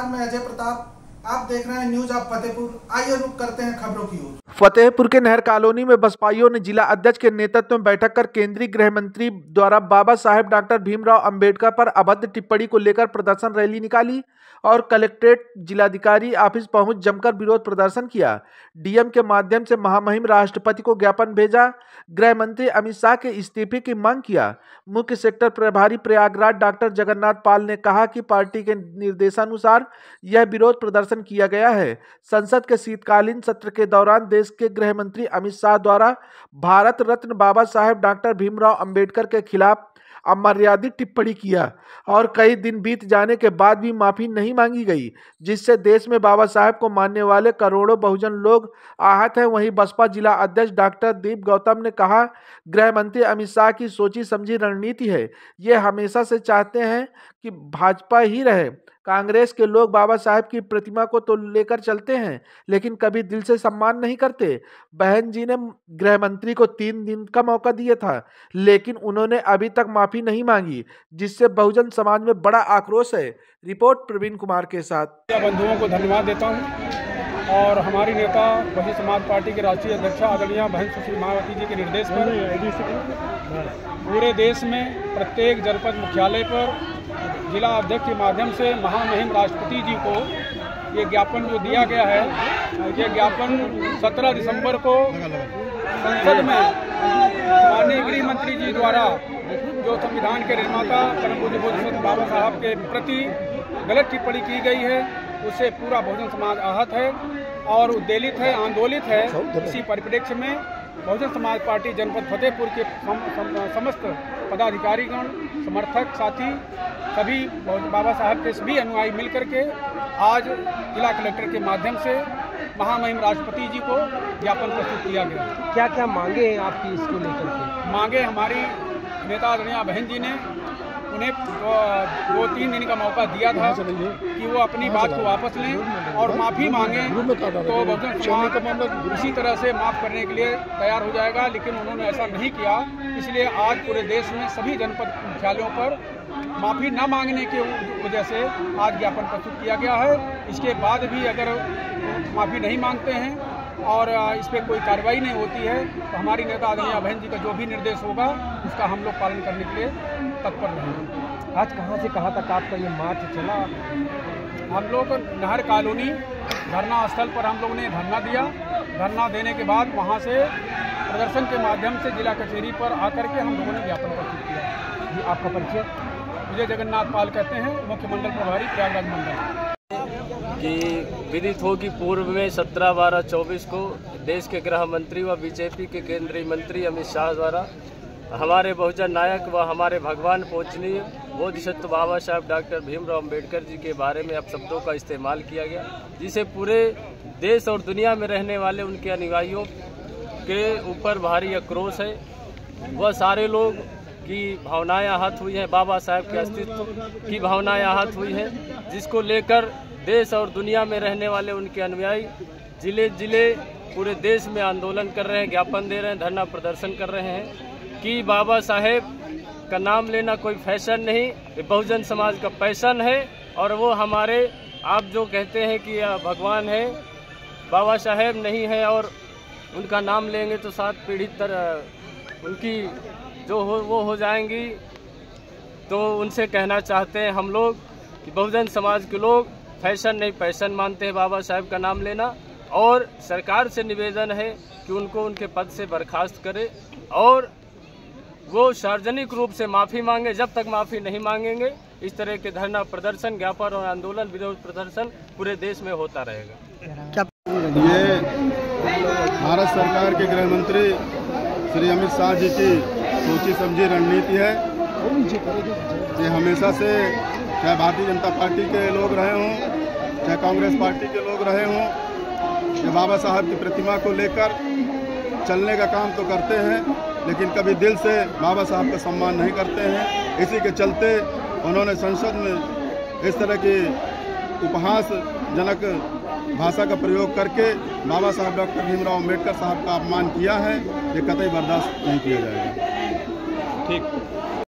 नमस्कार, मैं अजय प्रताप। आप देख रहे हैं न्यूज ऑफ फतेहपुर। आइए रुक करते हैं खबरों की ओर। फतेहपुर के नहर कॉलोनी में बसपाइयों ने जिला अध्यक्ष के नेतृत्व में बैठक कर केंद्रीय गृह मंत्री द्वारा बाबा साहेब डॉक्टर भीमराव अंबेडकर पर अभद्र टिप्पणी को लेकर प्रदर्शन रैली निकाली और कलेक्ट्रेट जिलाधिकारी ऑफिस पहुंच जमकर विरोध प्रदर्शन किया। डीएम के माध्यम से महामहिम राष्ट्रपति को ज्ञापन भेजा। गृह मंत्री अमित शाह के इस्तीफे की मांग किया। मुख्य सेक्टर प्रभारी प्रयागराज डॉक्टर जगन्नाथ पाल ने कहा कि पार्टी के निर्देशानुसार यह विरोध प्रदर्शन किया गया है। संसद के शीतकालीन सत्र के दौरान देश के गृह मंत्री अमित शाह द्वारा भारत रत्न बाबा साहेब डॉक्टर भीमराव अंबेडकर के खिलाफ अमर्यादित टिप्पणी किया और कई दिन बीत जाने के बाद भी माफी नहीं मांगी गई, जिससे देश में बाबा साहेब को मानने वाले करोड़ों बहुजन लोग आहत हैं। वहीं बसपा जिला अध्यक्ष डॉक्टर दीप गौतम ने कहा, गृह मंत्री अमित शाह की सोची समझी रणनीति है। ये हमेशा से चाहते हैं कि भाजपा ही रहे। कांग्रेस के लोग बाबा साहेब की प्रतिमा को तो लेकर चलते हैं, लेकिन कभी दिल से सम्मान नहीं करते। बहन जी ने गृह मंत्री को 3 दिन का मौका दिया था, लेकिन उन्होंने अभी तक माफी नहीं मांगी, जिससे बहुजन समाज में बड़ा आक्रोश है। रिपोर्ट प्रवीण कुमार के साथ। बंधुओं को धन्यवाद देता हूं और हमारी नेता बहुजन समाज पार्टी के राष्ट्रीय अध्यक्ष आदरणीय बहन सुश्री मायावती जी के निर्देश पर पूरे देश में प्रत्येक जनपद मुख्यालय पर जिला अध्यक्ष के माध्यम से महामहिम राष्ट्रपति जी को ये ज्ञापन जो दिया गया है, ये ज्ञापन 17 दिसंबर को संसद में माननीय गृह मंत्री जी द्वारा जो संविधान के निर्माता परम पूज्य बोधिसत्व बाबा साहब के प्रति गलत टिप्पणी की गई है, उससे पूरा बहुजन समाज आहत है और उद्वेलित है, आंदोलित है। इसी परिप्रेक्ष्य में बहुजन समाज पार्टी जनपद फतेहपुर के समस्त पदाधिकारीगण, समर्थक, साथी, सभी बाबा साहब के सभी अनुयायी मिलकर के आज जिला कलेक्टर के माध्यम से महामहिम राष्ट्रपति जी को ज्ञापन प्रस्तुत किया गया। क्या क्या मांगे हैं आपकी इसको लेकर के? मांगे हमारी नेता आदरणीय बहन जी ने उन्हें 2-3 दिन का मौका दिया था कि वो अपनी बात को वापस लें और माफ़ी मांगें, तो बहुजन समाज इसी तरह से माफ़ करने के लिए तैयार हो जाएगा, लेकिन उन्होंने ऐसा नहीं किया। इसलिए आज पूरे देश में सभी जनपद मुख्यालयों पर माफ़ी न मांगने की वजह से आज ज्ञापन प्रस्तुत किया गया है। इसके बाद भी अगर माफ़ी नहीं मांगते हैं और इस पर कोई कार्रवाई नहीं होती है तो हमारी नेता आदरणीय बहन जी का जो भी निर्देश होगा उसका हम लोग पालन करने के लिए तत्पर रहेंगे। आज कहाँ से कहाँ तक आपका ये मार्च चला? हम लोग नहर कॉलोनी धरना स्थल पर हम लोग ने धरना दिया। धरना देने के बाद वहाँ से प्रदर्शन के माध्यम से जिला कचहरी पर आकर के हम लोगों ने ज्ञापन प्रस्तुत किया। ये आपका परिचय? मुझे जगन्नाथ पाल कहते हैं, मुख्य मंडल प्रभारी प्रयागराज मंडल। कि विदित हो कि पूर्व में 17/12/24 को देश के गृह मंत्री व बीजेपी के केंद्रीय मंत्री अमित शाह द्वारा हमारे बहुजन नायक व हमारे भगवान पूजनीय बोधिसत्व बाबा साहब डॉक्टर भीमराव अंबेडकर जी के बारे में अपशब्दों का इस्तेमाल किया गया, जिसे पूरे देश और दुनिया में रहने वाले उनके अनुयायियों के ऊपर भारी आक्रोश है। वह सारे लोग की भावनाएं आहत हुई हैं, बाबा साहब के अस्तित्व की भावनाएं आहत हुई हैं, जिसको लेकर देश और दुनिया में रहने वाले उनके अनुयायी जिले जिले पूरे देश में आंदोलन कर रहे हैं, ज्ञापन दे रहे हैं, धरना प्रदर्शन कर रहे हैं कि बाबा साहेब का नाम लेना कोई फैशन नहीं, ये बहुजन समाज का पैशन है। और वो हमारे, आप जो कहते हैं कि भगवान है, बाबा साहेब नहीं है और उनका नाम लेंगे तो 7 पीढ़ी उनकी जो वो हो जाएंगी। तो उनसे कहना चाहते हैं हम लोग कि बहुजन समाज के लोग फैशन नहीं पैशन मानते हैं बाबा साहेब का नाम लेना, और सरकार से निवेदन है कि उनको उनके पद से बर्खास्त करे और वो सार्वजनिक रूप से माफ़ी मांगे। जब तक माफ़ी नहीं मांगेंगे इस तरह के धरना प्रदर्शन, ज्ञापन और आंदोलन, विरोध प्रदर्शन पूरे देश में होता रहेगा। ये भारत सरकार के गृह मंत्री श्री अमित शाह जी की सोची समझी रणनीति है। ये हमेशा से चाहे भारतीय जनता पार्टी के लोग रहे हों, चाहे कांग्रेस पार्टी के लोग रहे हों, ये बाबा साहब की प्रतिमा को लेकर चलने का काम तो करते हैं, लेकिन कभी दिल से बाबा साहब का सम्मान नहीं करते हैं। इसी के चलते उन्होंने संसद में इस तरह की उपहासजनक भाषा का प्रयोग करके बाबा साहब डॉक्टर भीमराव अंबेडकर साहब का अपमान किया है। ये कतई बर्दाश्त नहीं किया जाएगा। ठीक।